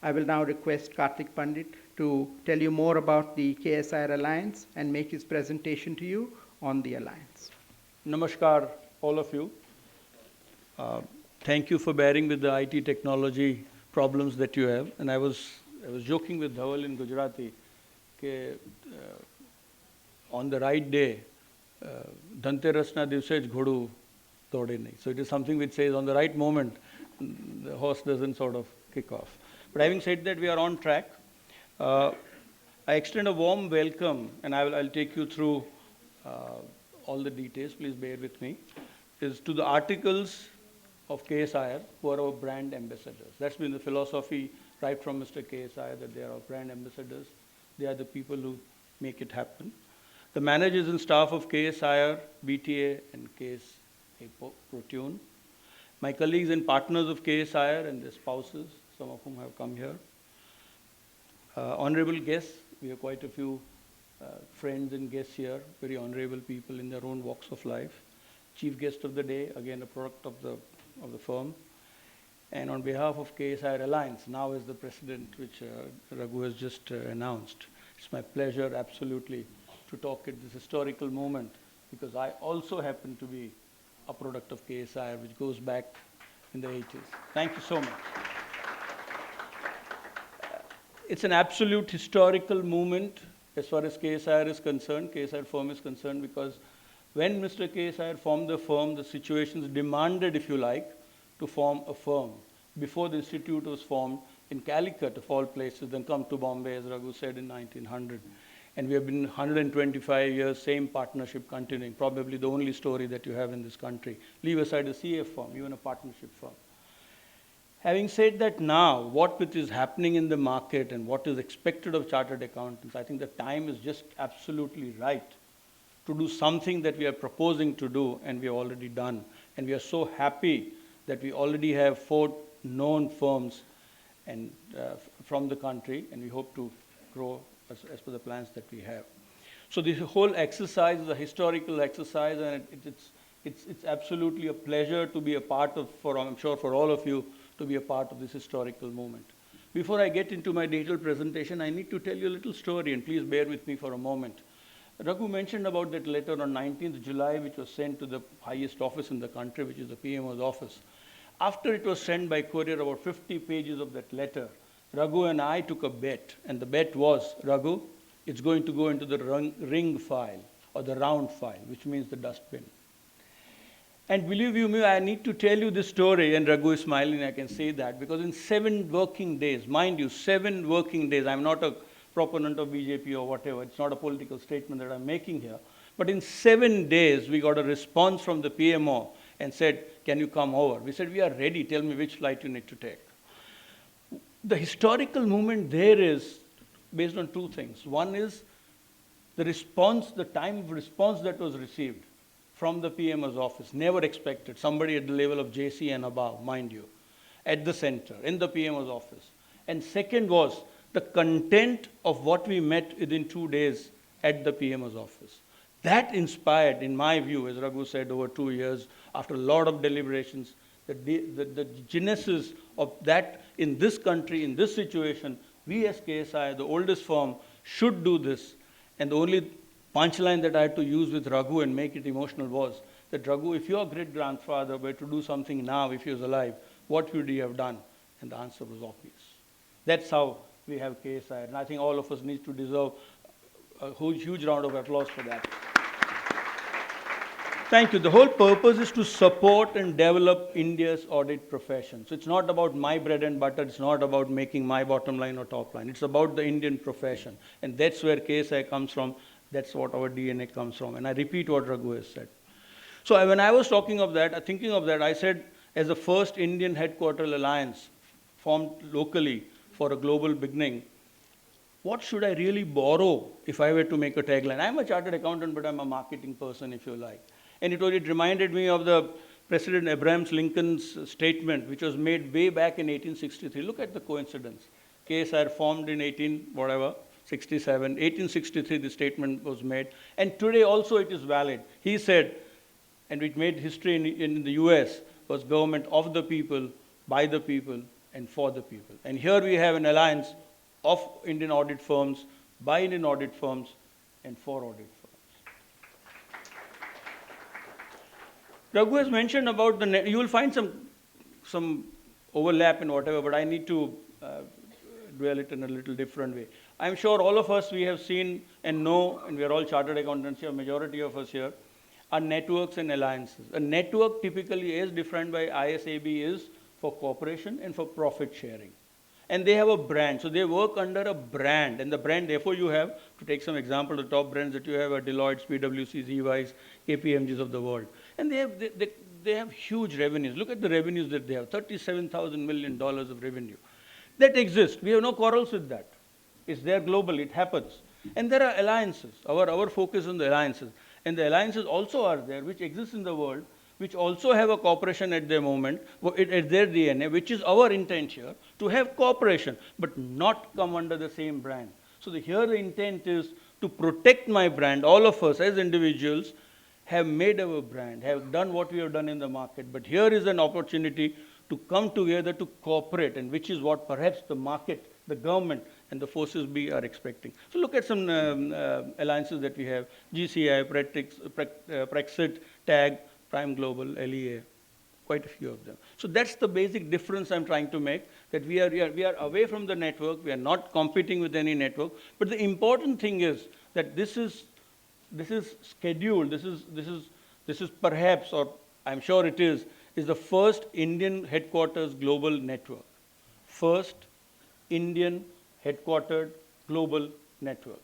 I will now request Kartik Pandit to tell you more about the KSIR Alliance and make his presentation to you on the Alliance. Namaskar, all of you. Thank you for bearing with the IT technology problems that you have. And I was joking with Dhaval in Gujarati that on the right day, Dhanteras na divse જ ઘોડું દોડે નહીં. So it is something which says on the right moment, the horse doesn't sort of kick off. But having said that, we are on track. I extend a warm welcome, and I'll take you through all the details. Please bear with me. Is to the articles of KSIR, who are our brand ambassadors. That's been the philosophy right from Mr. KSIR, that they are our brand ambassadors. They are the people who make it happen. The managers and staff of KSIR, BTA, and KSA Protune. My colleagues and partners of KSIR and their spouses, some of whom have come here. Honorable guests, we have quite a few friends and guests here, very honorable people in their own walks of life. Chief guest of the day, again a product of the firm. And on behalf of KSIR Alliance, now as the president, which Raghu has just announced, it's my pleasure absolutely to talk at this historical moment, because I also happen to be a product of KSIR, which goes back in the 80s. Thank you so much. It's an absolute historical moment as far as KSIR is concerned, KSIR firm is concerned, because when Mr. KSIR formed the firm, the situations demanded, if you like, to form a firm. Before the institute was formed in Calicut, of all places, then come to Bombay, as Raghu said, in 1900. And we have been 125 years, same partnership continuing, probably the only story that you have in this country. Leave aside a CA firm, even a partnership firm. Having said that now, what which is happening in the market and what is expected of chartered accountants, I think the time is just absolutely right to do something that we are proposing to do, and we have already done. And we are so happy that we already have 4 known firms and, from the country, and we hope to grow as per the plans that we have. So this whole exercise is a historical exercise, and it's absolutely a pleasure to be a part of, I'm sure for all of you, to be a part of this historical moment. Before I get into my detailed presentation, I need to tell you a little story, and please bear with me for a moment. Raghu mentioned about that letter on 19th July, which was sent to the highest office in the country, which is the PMO's office. After it was sent by courier, about 50 pages of that letter, Raghu and I took a bet, and the bet was, Raghu, it's going to go into the ring file, or the round file, which means the dustbin. And believe you me, I need to tell you this story, and Raghu is smiling, I can say that, because in 7 working days, mind you, 7 working days, I'm not a proponent of BJP or whatever, it's not a political statement that I'm making here, but in 7 days, we got a response from the PMO and said, can you come over? We said, we are ready, tell me which flight you need to take. The historical movement there is based on 2 things. One is the response, the time of response that was received from the PMO's office, never expected, somebody at the level of JC and above, mind you, at the center, in the PMO's office. And second was the content of what we met within 2 days at the PMO's office. That inspired, in my view, as Raghu said, over 2 years, after a lot of deliberations, the genesis of that in this country, in this situation, we as KSI, the oldest firm, should do this. And the only punchline that I had to use with Raghu and make it emotional was that, Raghu, if your great-grandfather were to do something now, if he was alive, what would he have done? And the answer was obvious. That's how we have KSI. And I think all of us need to deserve a huge round of applause for that. Thank you. The whole purpose is to support and develop India's audit profession. So it's not about my bread and butter. It's not about making my bottom line or top line. It's about the Indian profession. And that's where KSI comes from. That's what our DNA comes from. And I repeat what Raghu has said. So when I was talking of that, thinking of that, I said, as the first Indian headquarter alliance formed locally for a global beginning, what should I really borrow if I were to make a tagline? I'm a chartered accountant, but I'm a marketing person, if you like. And it reminded me of the President Abraham Lincoln's statement, which was made way back in 1863. Look at the coincidence. KSIR formed in 1867. 1863, the statement was made. And today also it is valid. He said, and it made history in the US, was government of the people, by the people, and for the people. And here we have an alliance of Indian audit firms, by Indian audit firms, and for audit firms. Raghu has mentioned about you will find some overlap in whatever, but I need to dwell it in a little different way. I'm sure all of us, we have seen and know, and we are all chartered accountants here, majority of us here, are networks and alliances. A network typically is defined by ISAB is for cooperation and for profit sharing. And they have a brand, so they work under a brand, and the brand, therefore you have, to take some example, the top brands that you have are Deloitte, PwC's, EY's, KPMG's of the world. And they have huge revenues. Look at the revenues that they have, $37,000 million of revenue. That exists. We have no quarrels with that. It's there globally. It happens. And there are alliances. Our focus on the alliances. And the alliances also are there, which exist in the world, which also have a cooperation at their moment, at their DNA, which is our intent here, to have cooperation, but not come under the same brand. So here the intent is to protect my brand. All of us as individuals have made our brand, have done what we have done in the market. But here is an opportunity to come together to cooperate, and which is what perhaps the market, the government, and the forces B are expecting. So look at some alliances that we have: GCI, Brexit, TAG, Prime Global, LEA, quite a few of them. So that's the basic difference I'm trying to make, that we are away from the network, we are not competing with any network, but the important thing is that this is scheduled, this is perhaps, or I'm sure it is the first Indian headquarters global network. First Indian headquartered global network.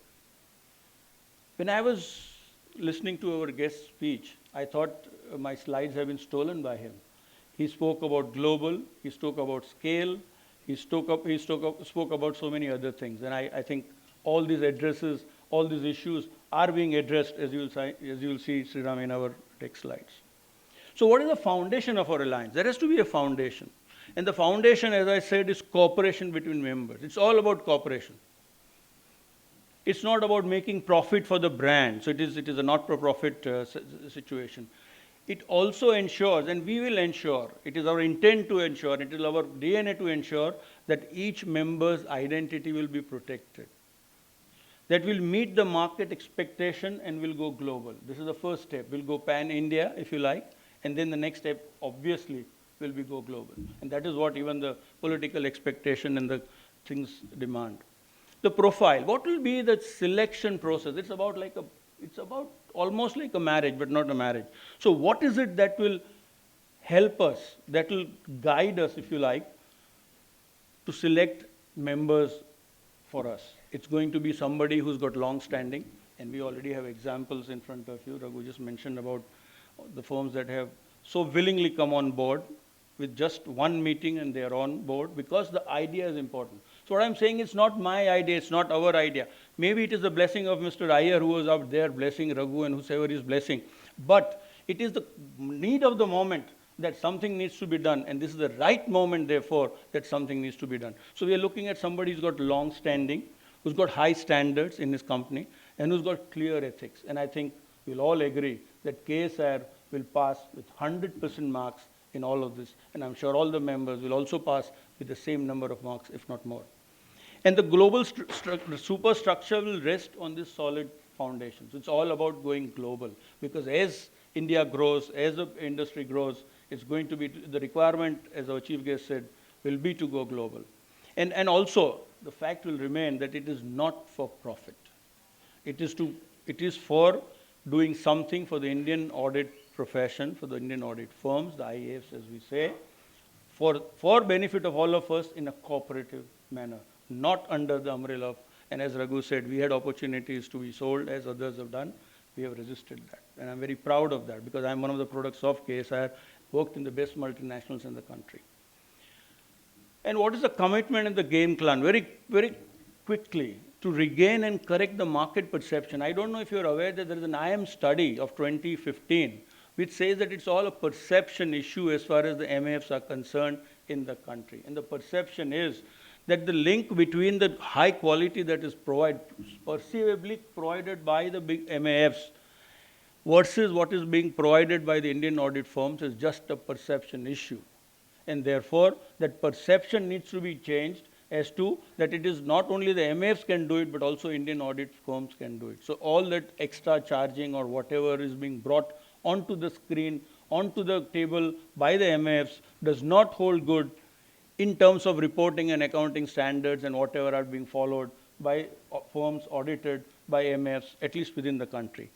When I was listening to our guest speech, I thought my slides have been stolen by him. He spoke about global, he spoke about scale, he spoke about so many other things. And I think all these addresses, all these issues are being addressed, as you will see, Sriram, in our next slides. So what is the foundation of our alliance? There has to be a foundation. And the foundation, as I said, is cooperation between members. It's all about cooperation. It's not about making profit for the brand. So it is a not-for-profit situation. It also ensures, and we will ensure, it is our intent to ensure, it is our DNA to ensure that each member's identity will be protected. That will meet the market expectation and will go global. This is the first step. We'll go pan-India, if you like, and then the next step, obviously, will be go global. And that is what even the political expectation and the things demand. The profile. What will be the selection process? It's about almost like a marriage, but not a marriage. So what is it that will help us, that will guide us, if you like, to select members for us? It's going to be somebody who's got long standing, and we already have examples in front of you. Raghu just mentioned about the firms that have so willingly come on board with just one meeting and they are on board, because the idea is important. So what I'm saying, it's not my idea, it's not our idea. Maybe it is the blessing of Mr. Iyer, who was out there blessing Raghu and whosoever is blessing. But it is the need of the moment that something needs to be done, and this is the right moment, therefore, that something needs to be done. So we are looking at somebody who's got long standing, who's got high standards in his company, and who's got clear ethics. And I think we'll all agree that KSR will pass with 100% marks in all of this, and I'm sure all the members will also pass with the same number of marks, if not more. And the global superstructure will rest on this solid foundation. So it's all about going global, because as India grows, as the industry grows, it's going to be, the requirement, as our chief guest said, will be to go global. And also, the fact will remain that it is not for profit. It is for doing something for the Indian audit profession, for the Indian audit firms, the IAFs as we say, for benefit of all of us in a cooperative manner, not under the umbrella of, and as Raghu said, we had opportunities to be sold as others have done. We have resisted that. And I'm very proud of that, because I'm one of the products of KSR, worked in the best multinationals in the country. And what is the commitment and the game plan? Very, very quickly, to regain and correct the market perception. I don't know if you're aware that there is an IM study of 2015 which says that it's all a perception issue as far as the MAFs are concerned in the country. And the perception is that the link between the high quality that is perceivably provided by the big MAFs versus what is being provided by the Indian audit firms is just a perception issue. And therefore, that perception needs to be changed as to that it is not only the MAFs can do it, but also Indian audit firms can do it. So all that extra charging or whatever is being brought onto the screen, onto the table by the MAFs does not hold good in terms of reporting and accounting standards and whatever are being followed by firms audited by MAFs, at least within the country.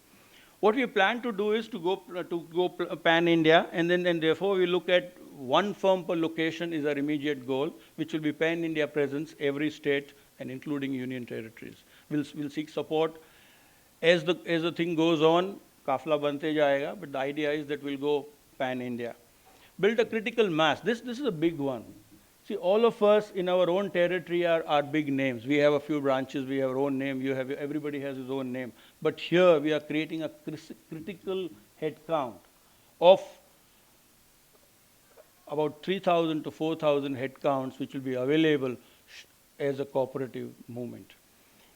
What we plan to do is to go pan-India, and then therefore we look at one firm per location is our immediate goal, which will be pan-India presence, every state and including union territories. We'll seek support as the thing goes on. Kafla bante jayega, but the idea is that we'll go pan-India. Build a critical mass. This is a big one. See, all of us in our own territory are big names. We have a few branches, we have our own name, everybody has his own name. But here we are creating a critical head count of about 3,000 to 4,000 head counts, which will be available as a cooperative movement.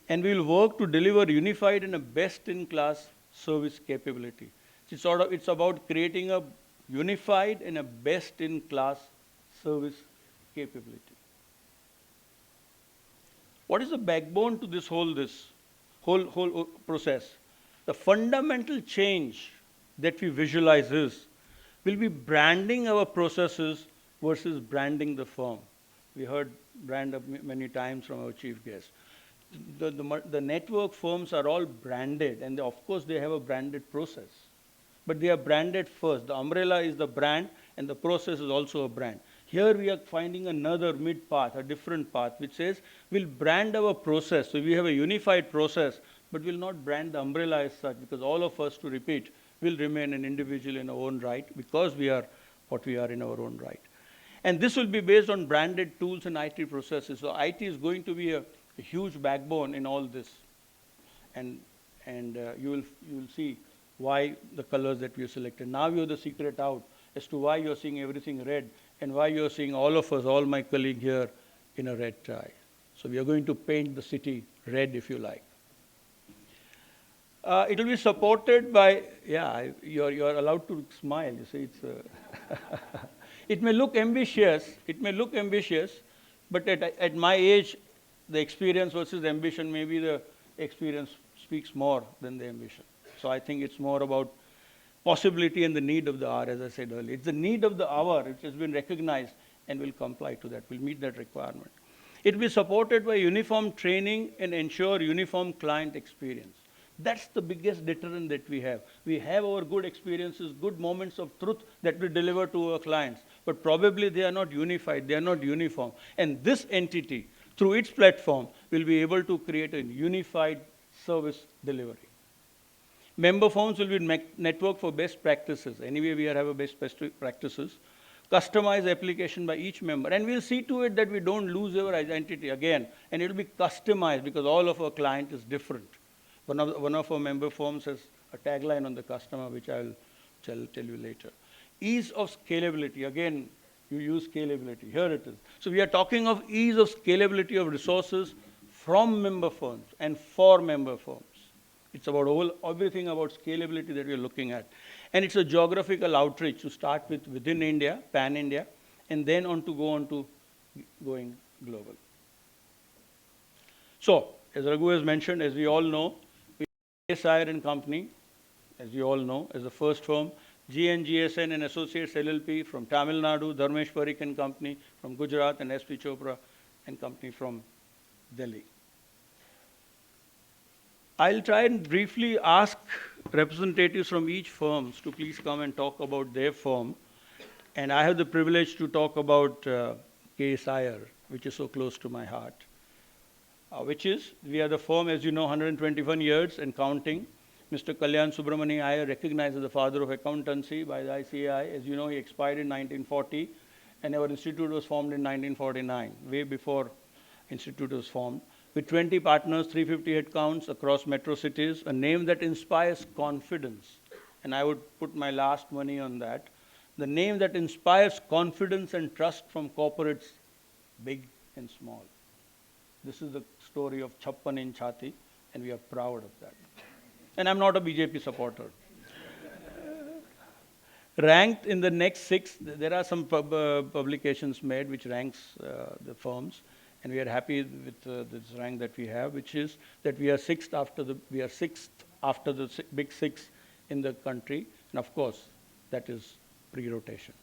And we will work to deliver unified and a best-in-class service capability. It's about creating a unified and a best-in-class service capability. What is the backbone to this whole process? The fundamental change that we visualize will be branding our processes versus branding the firm. We heard brand many times from our chief guest. The network firms are all branded, and of course they have a branded process. But they are branded first. The umbrella is the brand, and the process is also a brand. Here we are finding another mid path, a different path, which says we'll brand our process. So we have a unified process, but we'll not brand the umbrella as such, because all of us, to repeat, will remain an individual in our own right, because we are what we are in our own right. And this will be based on branded tools and IT processes. So IT is going to be a huge backbone in all this. And you will see why the colors that we have selected. Now you have the secret out as to why you're seeing everything red and why you're seeing all of us, all my colleagues here, in a red tie. So we are going to paint the city red, if you like. It will be supported by, you're allowed to smile. You see, it's it may look ambitious. It may look ambitious, but at my age, the experience versus the ambition, maybe the experience speaks more than the ambition. So I think it's more about possibility and the need of the hour, as I said earlier. It's the need of the hour which has been recognized, and will comply to that, will meet that requirement. It will be supported by uniform training and ensure uniform client experience. That's the biggest deterrent that we have. We have our good experiences, good moments of truth that we deliver to our clients, but probably they are not unified, they are not uniform. And this entity, through its platform, will be able to create a unified service delivery. Member firms will be networked for best practices. Anyway, we have a best practices. Customized application by each member. And we'll see to it that we don't lose our identity again. And it will be customized because all of our client is different. One of our member firms has a tagline on the customer, which I will tell you later. Ease of scalability. Again, you use scalability. Here it is. So we are talking of ease of scalability of resources from member firms and for member firms. It's about everything about scalability that we're looking at. And it's a geographical outreach to start with within India, pan-India, and then going global. So, as Raghu has mentioned, as we all know, KSIR and Company, as you all know, as the first firm, GNGSN and Associates LLP from Tamil Nadu, Dharmesh Parikh and Company from Gujarat, and SP Chopra and Company from Delhi. I'll try and briefly ask representatives from each firm to please come and talk about their firm. And I have the privilege to talk about KSIR, which is so close to my heart. We are the firm, as you know, 121 years and counting. Mr. Kalyan Subramani Iyer, recognized as the father of accountancy by the ICAI. As you know, he expired in 1940, and our institute was formed in 1949, way before institute was formed. With 20 partners, 350 headcounts across metro cities, a name that inspires confidence. And I would put my last money on that. The name that inspires confidence and trust from corporates, big and small. This is the story of Chappan in Chhati, and we are proud of that. And I'm not a BJP supporter. ranked in the next 6. There are some publications made which ranks the firms, and we are happy with this rank that we have, which is that we are sixth after the big 6 in the country, and of course that is pre-rotation.